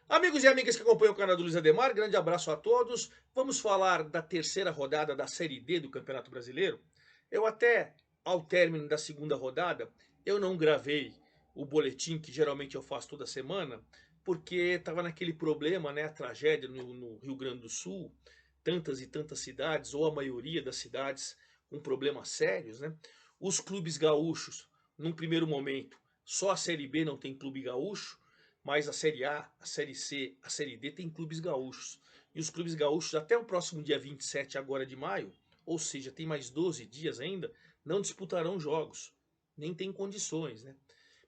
Amigos e amigas que acompanham o canal do Luiz Ademar, grande abraço a todos. Vamos falar da terceira rodada da Série D do Campeonato Brasileiro. Eu até, ao término da segunda rodada, eu não gravei o boletim que geralmente eu faço toda semana, porque estava naquele problema, né, a tragédia no Rio Grande do Sul, tantas e tantas cidades, ou a maioria das cidades, com problemas sérios, né? Os clubes gaúchos, num primeiro momento, só a Série B não tem clube gaúcho, mas a Série A, a Série C, a Série D tem clubes gaúchos. E os clubes gaúchos, até o próximo dia 27 agora de maio, ou seja, tem mais 12 dias ainda, não disputarão jogos. Nem tem condições, né?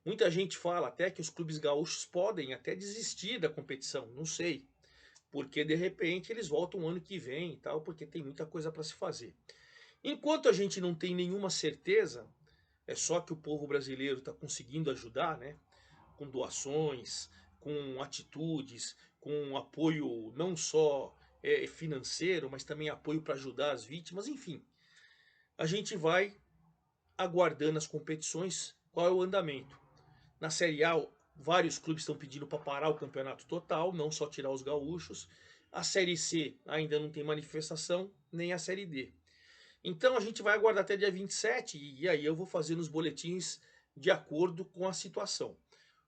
Muita gente fala até que os clubes gaúchos podem até desistir da competição, não sei. Porque de repente eles voltam ano que vem e tal, porque tem muita coisa para se fazer. Enquanto a gente não tem nenhuma certeza, é só que o povo brasileiro está conseguindo ajudar, né? Com doações, com atitudes, com apoio não só financeiro, mas também apoio para ajudar as vítimas, enfim. A gente vai aguardando as competições, qual é o andamento. Na Série A, vários clubes estão pedindo para parar o campeonato total, não só tirar os gaúchos. A Série C ainda não tem manifestação, nem a Série D. Então a gente vai aguardar até dia 27 e aí eu vou fazendo os boletins de acordo com a situação.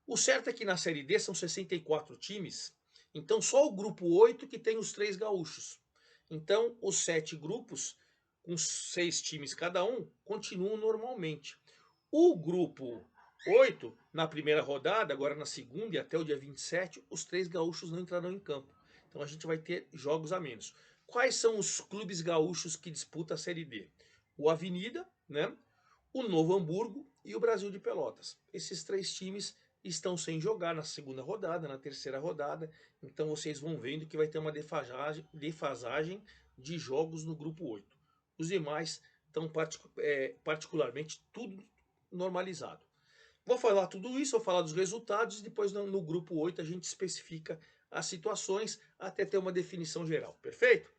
O certo é que na Série D são 64 times, então só o grupo 8 que tem os três gaúchos. Então os 7 grupos, com 6 times cada um, continuam normalmente. O grupo 8 na primeira rodada, agora na segunda e até o dia 27, os três gaúchos não entrarão em campo. Então a gente vai ter jogos a menos. Quais são os clubes gaúchos que disputam a Série D? O Avenida, né? O Novo Hamburgo e o Brasil de Pelotas. Esses três times estão sem jogar na segunda rodada, na terceira rodada, então vocês vão vendo que vai ter uma defasagem de jogos no grupo 8. Os demais estão particularmente tudo normalizado. Vou falar tudo isso, vou falar dos resultados e depois no grupo 8 a gente especifica as situações até ter uma definição geral, perfeito?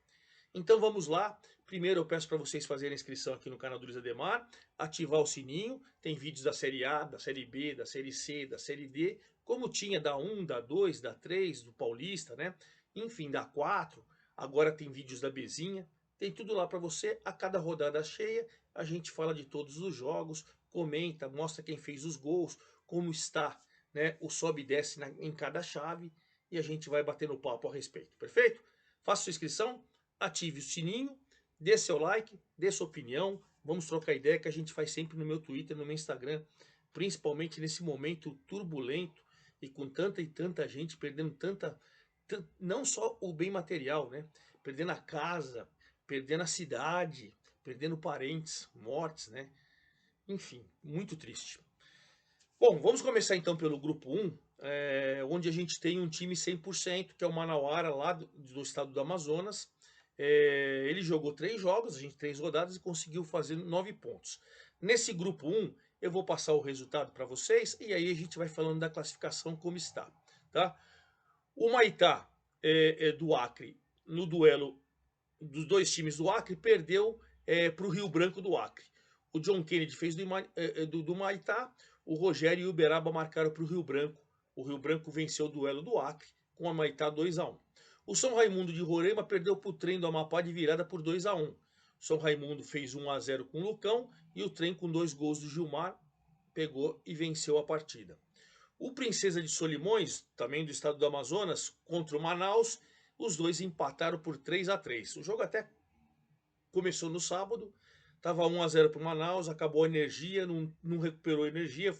Então vamos lá. Primeiro eu peço para vocês fazerem a inscrição aqui no canal do Luiz Ademar, ativar o sininho, tem vídeos da Série A, da Série B, da Série C, da Série D, como tinha da 1, da 2, da 3, do Paulista, né? Enfim, da 4, agora tem vídeos da Bezinha, tem tudo lá para você. A cada rodada cheia, a gente fala de todos os jogos, comenta, mostra quem fez os gols, como está, né, o sobe e desce em cada chave, e a gente vai batendo papo a respeito, perfeito? Faça sua inscrição, ative o sininho, dê seu like, dê sua opinião, vamos trocar ideia que a gente faz sempre no meu Twitter, no meu Instagram, principalmente nesse momento turbulento e com tanta e tanta gente perdendo não só o bem material, né? Perdendo a casa, perdendo a cidade, perdendo parentes, mortes, né? Enfim, muito triste. Bom, vamos começar então pelo grupo 1, onde a gente tem um time 100%, que é o Manauara, lá do estado do Amazonas. Ele jogou 3 jogos, a gente 3 rodadas e conseguiu fazer 9 pontos. Nesse grupo 1, eu vou passar o resultado para vocês e aí a gente vai falando da classificação como está, tá? O Maitá do Acre, no duelo dos dois times do Acre, perdeu para o Rio Branco do Acre. O John Kennedy fez do Maitá, o Rogério e o Uberaba marcaram para o Rio Branco. O Rio Branco venceu o duelo do Acre com a Maitá 2-1. O São Raimundo de Roraima perdeu para o Trem do Amapá de virada por 2-1. O São Raimundo fez 1-0 com o Lucão e o Trem com 2 gols do Gilmar pegou e venceu a partida. O Princesa de Solimões, também do estado do Amazonas, contra o Manaus, os dois empataram por 3-3. O jogo até começou no sábado, estava 1-0 para o Manaus, acabou a energia, não recuperou a energia,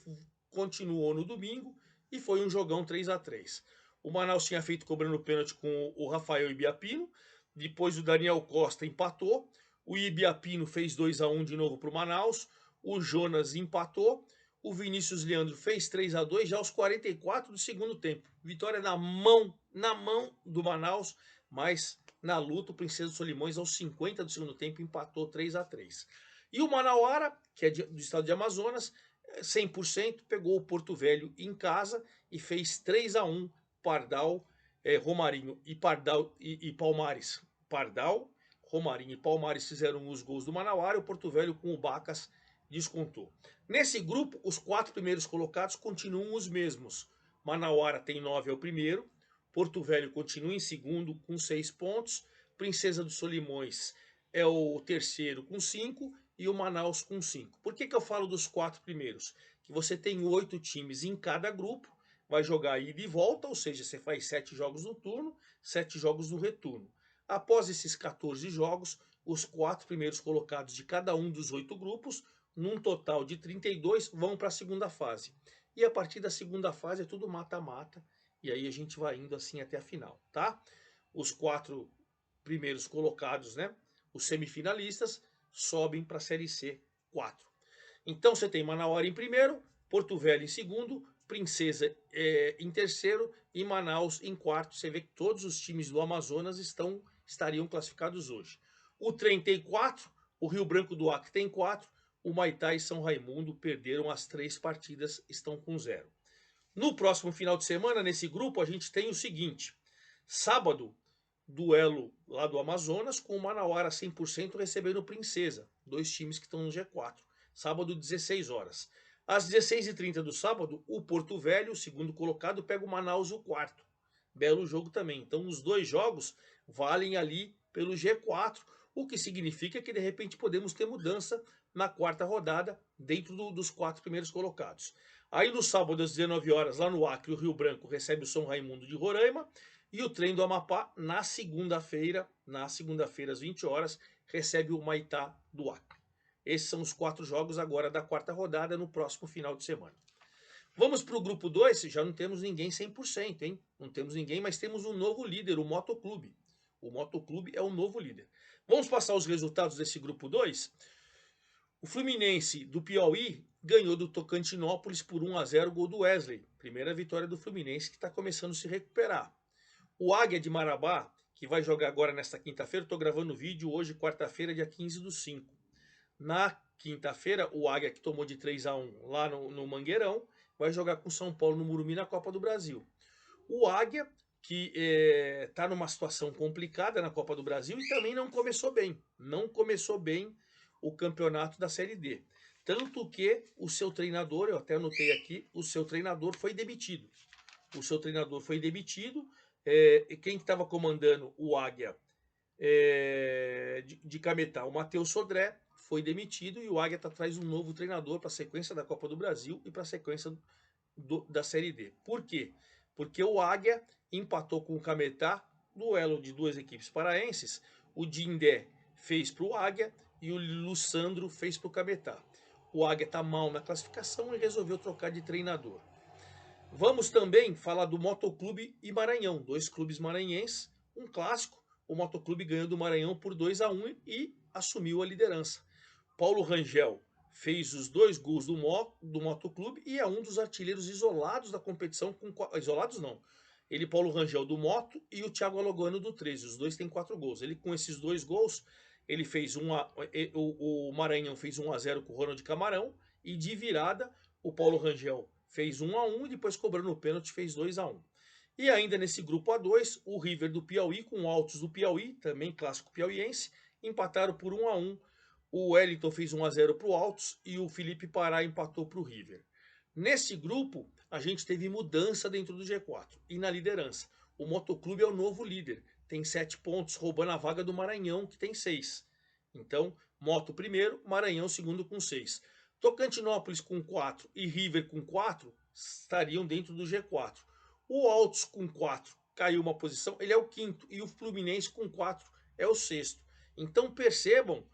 continuou no domingo e foi um jogão 3-3. O Manaus tinha feito cobrando pênalti com o Rafael Ibiapino, depois o Daniel Costa empatou, o Ibiapino fez 2-1 de novo para o Manaus, o Jonas empatou, o Vinícius Leandro fez 3-2 já aos 44 do segundo tempo. Vitória na mão do Manaus, mas na luta o Princesa dos Solimões aos 50 do segundo tempo empatou 3-3. E o Manauara, que é do estado de Amazonas, 100%, pegou o Porto Velho em casa e fez 3-1 Pardal, Romarinho e Pardal e Palmares. Pardal, Romarinho e Palmares fizeram os gols do Manauara e o Porto Velho com o Bacas descontou. Nesse grupo, os 4 primeiros colocados continuam os mesmos. Manauara tem 9 é o primeiro, Porto Velho continua em segundo com 6 pontos. Princesa dos Solimões é o terceiro com 5 e o Manaus com 5. Por que eu falo dos 4 primeiros? Que você tem 8 times em cada grupo, vai jogar ida e volta, ou seja, você faz 7 jogos no turno, 7 jogos no retorno. Após esses 14 jogos, os 4 primeiros colocados de cada um dos 8 grupos, num total de 32, vão para a segunda fase. E a partir da segunda fase é tudo mata-mata, e aí a gente vai indo assim até a final, tá? Os 4 primeiros colocados, né, os semifinalistas, sobem para a Série C 4. Então você tem Manauara em primeiro, Porto Velho em segundo, Princesa em terceiro e Manaus em quarto. Você vê que todos os times do Amazonas estariam classificados hoje. O Trem tem 4, o Rio Branco do Acre tem 4, o Maitá e São Raimundo perderam as 3 partidas, estão com 0. No próximo final de semana, nesse grupo, a gente tem o seguinte: sábado, duelo lá do Amazonas com o Manauara 100% recebendo o Princesa, 2 times que estão no G4. Sábado, 16 horas. Às 16h30 do sábado, o Porto Velho, o segundo colocado, pega o Manaus, o quarto. Belo jogo também. Então, os 2 jogos valem ali pelo G4, o que significa que de repente podemos ter mudança na quarta rodada dentro dos 4 primeiros colocados. Aí no sábado às 19 horas, lá no Acre, o Rio Branco recebe o São Raimundo de Roraima e o Trem do Amapá na segunda-feira às 20 horas, recebe o Maitá do Acre. Esses são os 4 jogos agora da quarta rodada no próximo final de semana. Vamos para o grupo 2, já não temos ninguém 100%, hein? Não temos ninguém, mas temos um novo líder, o Motoclube. O Motoclube é o novo líder. Vamos passar os resultados desse grupo 2? O Fluminense do Piauí ganhou do Tocantinópolis por 1-0, gol do Wesley. Primeira vitória do Fluminense, que está começando a se recuperar. O Águia de Marabá, que vai jogar agora nesta quinta-feira, estou gravando o vídeo hoje, quarta-feira, dia 15/5. Na quinta-feira, o Águia, que tomou de 3-1 lá no Mangueirão, vai jogar com o São Paulo no Morumbi na Copa do Brasil. O Águia, que está numa situação complicada na Copa do Brasil e também não começou bem. Não começou bem o campeonato da Série D. Tanto que o seu treinador, eu até anotei aqui, o seu treinador foi demitido. O seu treinador foi demitido. Quem estava comandando o Águia de Cametá, o Matheus Sodré, foi demitido e o Águia está atrás de um novo treinador para a sequência da Copa do Brasil e para a sequência da Série D. Por quê? Porque o Águia empatou com o Cametá, duelo de 2 equipes paraenses. O Dindé fez para o Águia e o Lussandro fez para o Cametá. O Águia está mal na classificação e resolveu trocar de treinador. Vamos também falar do Motoclube e Maranhão, 2 clubes maranhenses, um clássico. O Motoclube ganhou do Maranhão por 2-1 e assumiu a liderança. Paulo Rangel fez os 2 gols do Motoclube e é um dos artilheiros isolados da competição. Isolados não. Ele, Paulo Rangel, do Moto, e o Thiago Alagoano do 13. Os 2 têm 4 gols. Ele, com esses 2 gols, ele fez o Maranhão fez 1-0 com o Ronald Camarão. E de virada, o Paulo Rangel fez 1-1 e depois, cobrando o pênalti, fez 2-1. E ainda nesse grupo A2, o River do Piauí com o Altos do Piauí, também clássico piauiense, empataram por 1-1. O Wellington fez 1-0 para o Altos e o Felipe Pará empatou para o River. Nesse grupo, a gente teve mudança dentro do G4 e na liderança. O Motoclube é o novo líder, tem 7 pontos, roubando a vaga do Maranhão, que tem 6. Então, Moto primeiro, Maranhão segundo com 6. Tocantinópolis com 4 e River com 4 estariam dentro do G4. O Altos com 4 caiu uma posição, ele é o quinto, e o Fluminense com 4 é o sexto. Então percebam,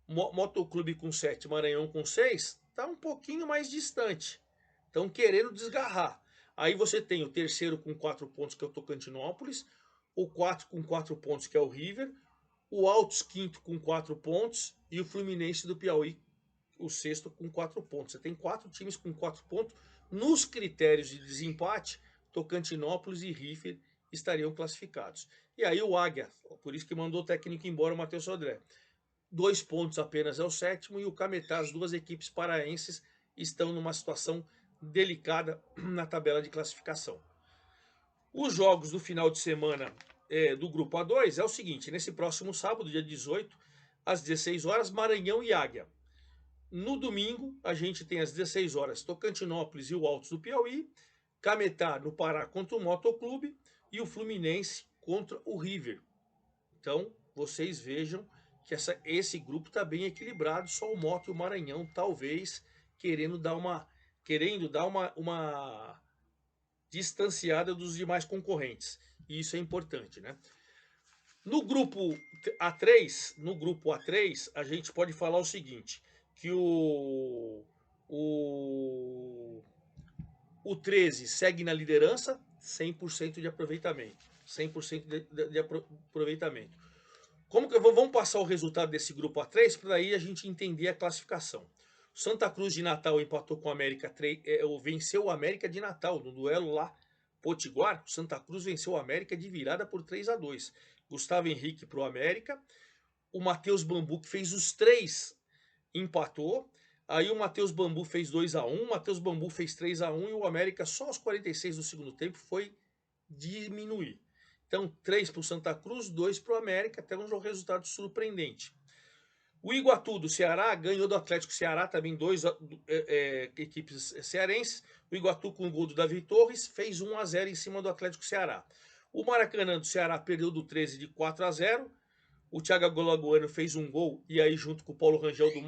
Motoclube com 7, Maranhão com 6, está um pouquinho mais distante. Estão querendo desgarrar. Aí você tem o terceiro com 4 pontos, que é o Tocantinópolis, o 4 com 4 pontos, que é o River, o Altos quinto com 4 pontos e o Fluminense do Piauí, o sexto, com 4 pontos. Você tem 4 times com 4 pontos. Nos critérios de desempate, Tocantinópolis e River estariam classificados. E aí o Águia, por isso que mandou o técnico embora, o Matheus Sodré. 2 pontos apenas é o sétimo, e o Cametá, as 2 equipes paraenses, estão numa situação delicada na tabela de classificação. Os jogos do final de semana do grupo A2 é o seguinte: nesse próximo sábado, dia 18, às 16 horas, Maranhão e Águia. No domingo, a gente tem às 16 horas Tocantinópolis e o Altos do Piauí, Cametá no Pará contra o Motoclube, e o Fluminense contra o River. Então, vocês vejam que esse grupo está bem equilibrado, só o Moto e o Maranhão talvez querendo dar uma distanciada dos demais concorrentes. E isso é importante, né? No grupo A3, a gente pode falar o seguinte, que o, o 13 segue na liderança, 100% de aproveitamento. 100% de aproveitamento. Vamos passar o resultado desse grupo A3 para aí a gente entender a classificação. Santa Cruz de Natal empatou com o América, venceu o América de Natal no duelo lá Potiguar. Santa Cruz venceu o América de virada por 3-2. Gustavo Henrique para o América. O Matheus Bambu, que fez os 3, empatou. Aí o Matheus Bambu fez 2-1, o Matheus Bambu fez 3-1 e o América só aos 46 do segundo tempo foi diminuir. Então 3 para o Santa Cruz, 2 para o América, até um resultado surpreendente. O Iguatu do Ceará ganhou do Atlético Ceará, também duas equipes cearenses. O Iguatu com o gol do Davi Torres fez 1-0 em cima do Atlético Ceará. O Maracanã do Ceará perdeu do 13 de 4-0. O Thiago Alagoano fez um gol e aí junto com o Paulo Rangel do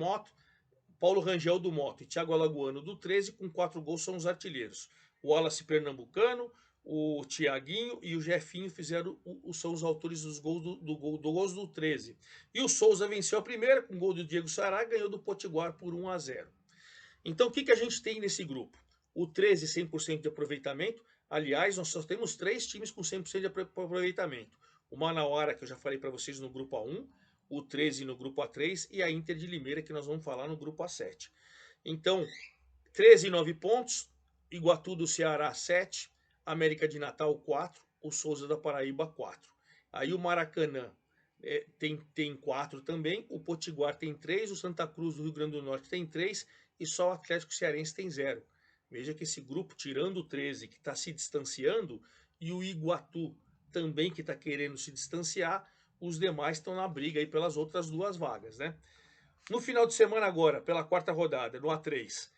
Moto e Thiago Alagoano do 13 com 4 gols são os artilheiros. O Wallace Pernambucano, o Thiaguinho e o Jefinho são os autores dos gols do 13. E o Souza venceu a primeira com o gol do Diego Sará e ganhou do Potiguar por 1-0. Então o que a gente tem nesse grupo? O 13 100% de aproveitamento. Aliás, nós só temos 3 times com 100% de aproveitamento. O Manauara, que eu já falei para vocês no grupo A1, o 13 no grupo A3 e a Inter de Limeira, que nós vamos falar no grupo A7. Então, 13 9 pontos, Iguatu do Ceará 7, América de Natal 4, o Souza da Paraíba 4. Aí o Maracanã tem 4 também, o Potiguar tem 3, o Santa Cruz do Rio Grande do Norte tem 3 e só o Atlético Cearense tem 0. Veja que esse grupo, tirando o 13, que está se distanciando, e o Iguatu também que está querendo se distanciar, os demais estão na briga aí pelas outras 2 vagas, né? No final de semana agora, pela 4ª rodada, no A3,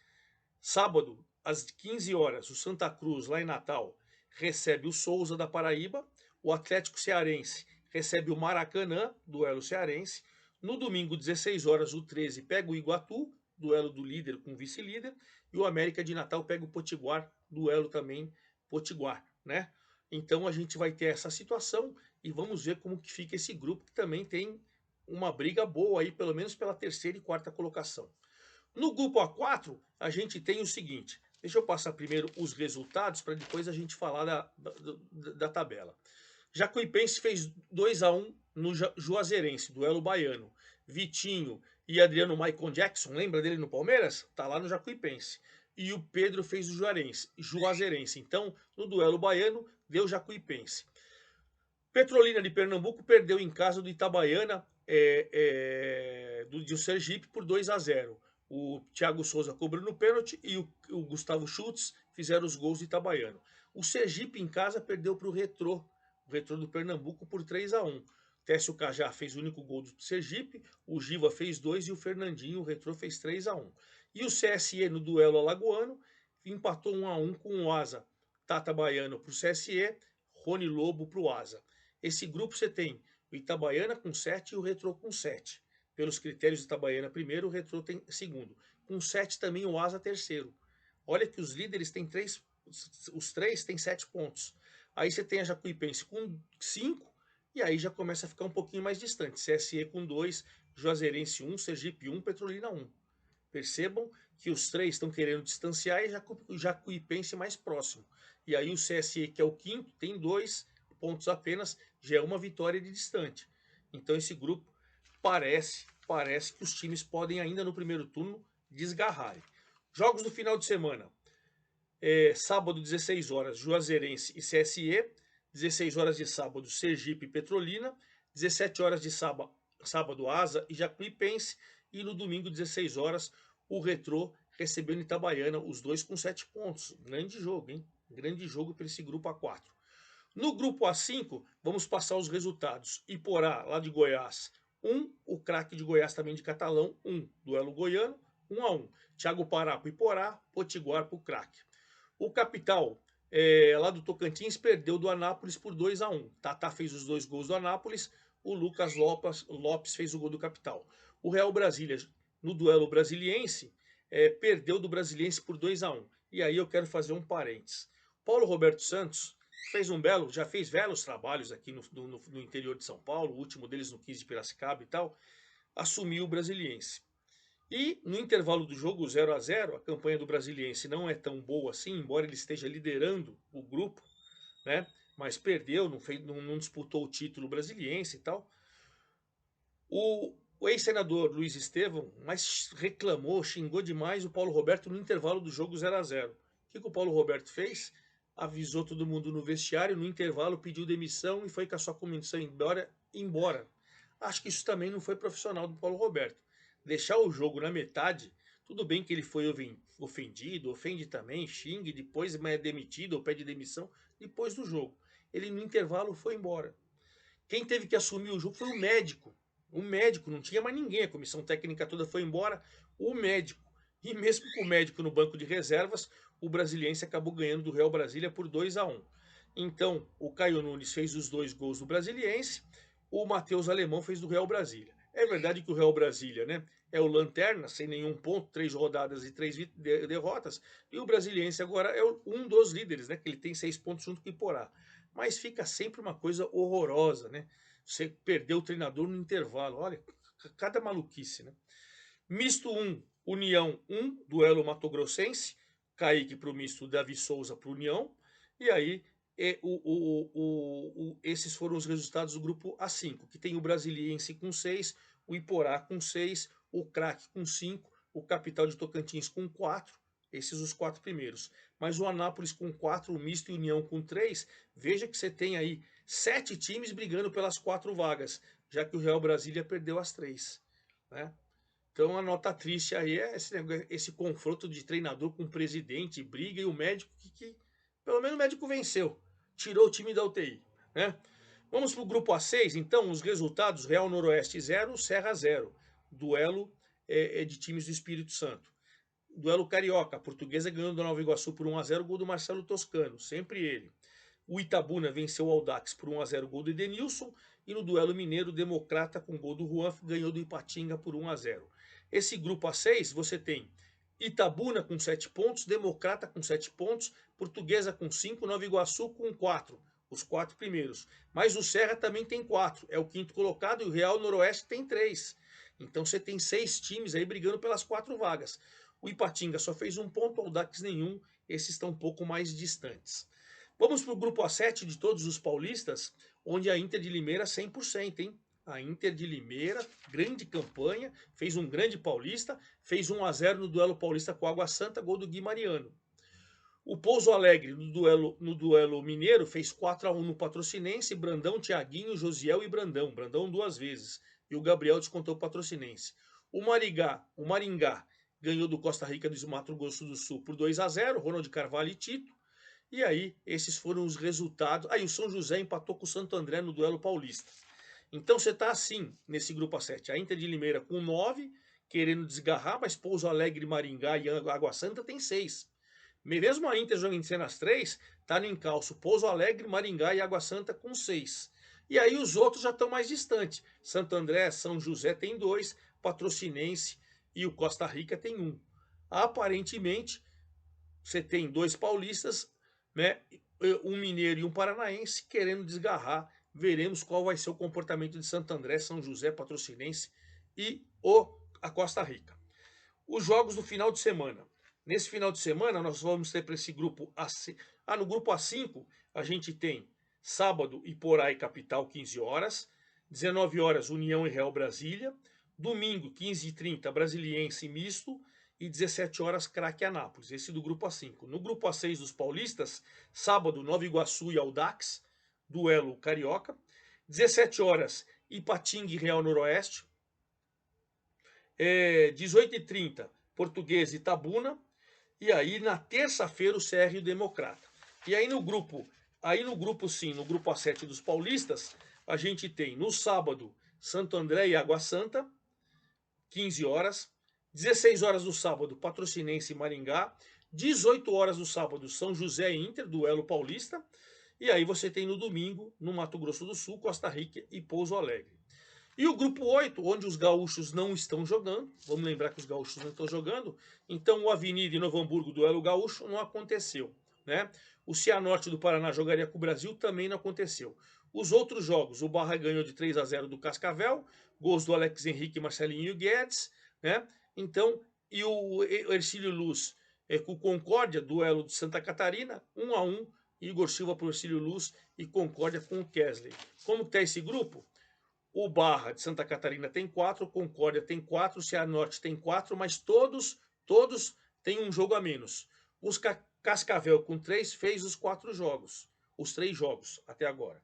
sábado, às 15 horas, o Santa Cruz, lá em Natal, recebe o Souza da Paraíba, o Atlético Cearense recebe o Maracanã, duelo cearense. No domingo, 16 horas, o 13 pega o Iguatu, duelo do líder com o vice-líder, e o América de Natal pega o Potiguar, duelo também Potiguar, né? Então a gente vai ter essa situação e vamos ver como que fica esse grupo, que também tem uma briga boa aí, pelo menos pela 3ª e 4ª colocação. No grupo A4, a gente tem o seguinte, deixa eu passar primeiro os resultados para depois a gente falar da tabela. Jacuipense fez 2-1 no Juazeirense, duelo baiano. Vitinho e Adriano Maicon Jackson, lembra dele no Palmeiras? Tá lá no Jacuipense. E o Pedro fez o Juazeirense. Então, no duelo baiano, deu Jacuipense. Petrolina de Pernambuco perdeu em casa do Itabaiana, do Sergipe, por 2-0. O Thiago Souza cobrou no pênalti e o Gustavo Schultz fizeram os gols do Itabaiano. O Sergipe em casa perdeu para o Retrô do Pernambuco por 3-1. Técio Cajá fez o único gol do Sergipe, o Giva fez 2 e o Fernandinho, o Retrô, fez 3-1. E o CSE no duelo alagoano empatou 1-1 com o Asa. Tata Baiano para o CSE, Rony Lobo para o Asa. Esse grupo você tem o Itabaiana com 7 e o Retrô com 7. Pelos critérios do Itabaiana primeiro, o Retrô tem segundo. Com 7 também o Asa terceiro. Olha que os líderes têm 3, os 3 têm 7 pontos. Aí você tem a Jacuipense com 5, e aí já começa a ficar um pouquinho mais distante. CSE com 2, Juazeirense 1, Sergipe 1, Petrolina 1. Percebam que os 3 estão querendo distanciar e Jacuipense mais próximo. E aí o CSE, que é o 5º, tem 2 pontos apenas, já é uma vitória de distante. Então esse grupo parece que os times podem ainda no primeiro turno desgarrarem. Jogos do final de semana. Sábado, 16 horas, Juazeirense e CSE. 16 horas de sábado, Sergipe e Petrolina. 17 horas de sábado, Asa e Jacuipense. E no domingo, 16 horas, o Retrô recebendo Itabaiana, os 2 com 7 pontos. Grande jogo, hein? Grande jogo para esse grupo A4. No grupo A5, vamos passar os resultados. Iporá, lá de Goiás, 1. O Craque de Goiás, também de Catalão, 1. Duelo goiano, 1-1. Thiago Pará para o Iporá, Potiguar para o Craque. O Capital lá do Tocantins, perdeu do Anápolis por 2-1. Tatá fez os 2 gols do Anápolis, o Lucas Lopes fez o gol do Capital. O Real Brasília, no duelo brasiliense, perdeu do Brasiliense por 2-1. E aí eu quero fazer um parênteses. Paulo Roberto Santos já fez belos trabalhos aqui no interior de São Paulo, o último deles no 15 de Piracicaba e tal, assumiu o Brasiliense. E no intervalo do jogo 0-0, a campanha do Brasiliense não é tão boa assim, embora ele esteja liderando o grupo, né? Mas perdeu, não disputou o título brasiliense e tal. O ex-senador Luiz Estevão, mas reclamou, xingou demais o Paulo Roberto no intervalo do jogo 0-0. O que o Paulo Roberto fez? Avisou todo mundo no vestiário, no intervalo pediu demissão e foi com a sua comissão embora. Acho que isso também não foi profissional do Paulo Roberto. Deixar o jogo na metade, tudo bem que ele foi ofendido, ofende também, xingue, depois é demitido ou pede demissão depois do jogo. Ele no intervalo foi embora. Quem teve que assumir o jogo foi o médico. O médico, não tinha mais ninguém, a comissão técnica toda foi embora, o médico. E mesmo com o médico no banco de reservas, o Brasiliense acabou ganhando do Real Brasília por 2-1. Então, o Caio Nunes fez os 2 gols do Brasiliense, o Matheus Alemão fez do Real Brasília. É verdade que o Real Brasília, né, é o lanterna, sem nenhum ponto, 3 rodadas e 3 derrotas, e o Brasiliense agora é um dos líderes, né, que ele tem 6 pontos junto com o Iporá. Mas fica sempre uma coisa horrorosa, né? Você perdeu o treinador no intervalo. Olha, cada maluquice, né? Misto 1, União 1, duelo matogrossense. Kaique para o misto, Davi Souza para o União. E aí, esses foram os resultados do grupo A5, que tem o Brasiliense com 6, o Iporá com 6, o Craque com 5, o Capital de Tocantins com 4, esses os 4 primeiros. Mas o Anápolis com 4, o Misto e União com 3, veja que você tem aí 7 times brigando pelas 4 vagas, já que o Real Brasília perdeu as 3, né? Então a nota triste aí é esse confronto de treinador com presidente, briga e o médico que pelo menos o médico venceu, tirou o time da UTI, né? Vamos para o grupo A6, então, os resultados: Real Noroeste 0, Serra 0. Duelo de times do Espírito Santo. Duelo carioca, a Portuguesa ganhou do Nova Iguaçu por 1-0, gol do Marcelo Toscano, sempre ele. O Itabuna venceu o Audax por 1-0, gol do Edenilson. E no duelo mineiro, o Democrata, com gol do Juan, ganhou do Ipatinga por 1-0. Esse grupo A6, você tem Itabuna com 7 pontos, Democrata com 7 pontos, Portuguesa com 5, Nova Iguaçu com 4, os 4 primeiros. Mas o Serra também tem 4, é o 5º colocado, e o Real Noroeste tem 3. Então você tem 6 times aí brigando pelas 4 vagas. O Ipatinga só fez 1 ponto, o Audax nenhum, esses estão um pouco mais distantes. Vamos para o grupo A7 de todos os paulistas, onde a Inter de Limeira 100%, hein? A Inter de Limeira, grande campanha, fez um grande paulista, fez 1-0 no duelo paulista com a Água Santa, gol do Gui Mariano. O Pouso Alegre, no duelo mineiro, fez 4-1 no Patrocinense, Brandão, Thiaguinho, Josiel e Brandão 2 vezes. E o Gabriel descontou o Patrocinense. O Maringá, ganhou do Costa Rica do Mato Grosso do Sul por 2-0, Ronald Carvalho e Tito. E aí, esses foram os resultados. Aí o São José empatou com o Santo André no duelo paulista. Então você está assim, nesse grupo A7. A Inter de Limeira com 9, querendo desgarrar, mas Pouso Alegre, Maringá e Água Santa tem 6. Mesmo a Inter jogando nas 3, está no encalço Pouso Alegre, Maringá e Água Santa com 6. E aí os outros já estão mais distantes. Santo André, São José tem 2, Patrocinense e o Costa Rica tem 1. Aparentemente, você tem 2 paulistas, né, um mineiro e um paranaense querendo desgarrar. Veremos qual vai ser o comportamento de Santo André, São José, Patrocinense e a Costa Rica. Os jogos do final de semana. Nesse final de semana, nós vamos ter para esse grupo A5. No grupo A5, a gente tem sábado, Iporá e Capital, 15 horas. 19 horas, União e Real Brasília. Domingo, 15h30, Brasiliense misto. E 17 horas, Craque Anápolis. Esse do grupo A5. No grupo A6 dos paulistas, sábado, Nova Iguaçu e Audax. Duelo carioca. 17 horas, Ipatinga e Real Noroeste. 18h30, Portuguesa e Itabuna. E aí, na terça-feira, o CR e o Democrata. E aí no grupo A7 dos paulistas, a gente tem no sábado, Santo André e Água Santa, 15 horas. 16 horas no sábado, Patrocinense e Maringá. 18 horas no sábado, São José e Inter, duelo paulista. E aí você tem no domingo, no Mato Grosso do Sul, Costa Rica e Pouso Alegre. E o grupo 8, onde os gaúchos não estão jogando, vamos lembrar que os gaúchos não estão jogando, então o Avenida e Novo Hamburgo, duelo gaúcho, não aconteceu. Né? O Cianorte do Paraná jogaria com o Brasil, também não aconteceu. Os outros jogos, o Barra ganhou de 3-0 do Cascavel, gols do Alex Henrique, Marcelinho e Guedes, né? Então, e o Ercílio Luz com o Concórdia, duelo de Santa Catarina, 1-1, Igor Silva para o Ercílio Luz e Concórdia com o Kesley. Como está esse grupo? O Barra de Santa Catarina tem 4, o Concórdia tem 4, o Cianorte tem 4, mas todos têm um jogo a menos. Os Cascavel com 3 fez os 4 jogos, os 3 jogos até agora.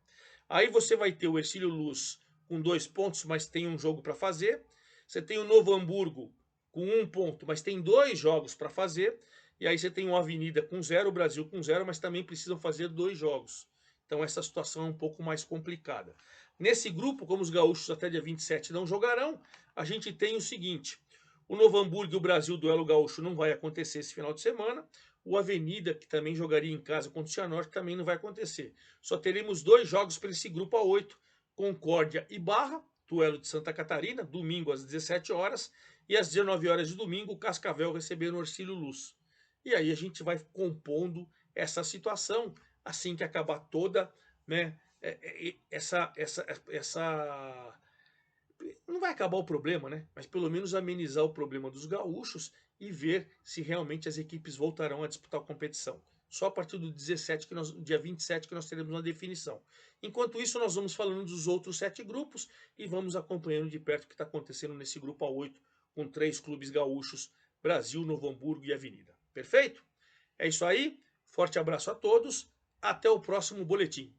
Aí você vai ter o Ercílio Luz com 2 pontos, mas tem um jogo para fazer. Você tem o Novo Hamburgo com 1 ponto, mas tem 2 jogos para fazer. E aí você tem o Avenida com 0, o Brasil com 0, mas também precisam fazer 2 jogos. Então essa situação é um pouco mais complicada. Nesse grupo, como os gaúchos até dia 27 não jogarão, a gente tem o seguinte: o Novo Hamburgo e o Brasil, duelo gaúcho, não vai acontecer esse final de semana. O Avenida, que também jogaria em casa contra o Cianorte, também não vai acontecer. Só teremos 2 jogos para esse grupo A8, Concórdia e Barra, duelo de Santa Catarina, domingo às 17 horas, e às 19 horas de domingo, o Cascavel recebendo o Ercílio Luz. E aí a gente vai compondo essa situação assim que acabar toda, né, essa não vai acabar o problema, né? Mas pelo menos amenizar o problema dos gaúchos e ver se realmente as equipes voltarão a disputar a competição. Só a partir do 17 dia 27 que nós teremos uma definição. Enquanto isso, nós vamos falando dos outros 7 grupos e vamos acompanhando de perto o que está acontecendo nesse grupo A8 com 3 clubes gaúchos, Brasil, Novo Hamburgo e Avenida. Perfeito? É isso aí. Forte abraço a todos. Até o próximo boletim.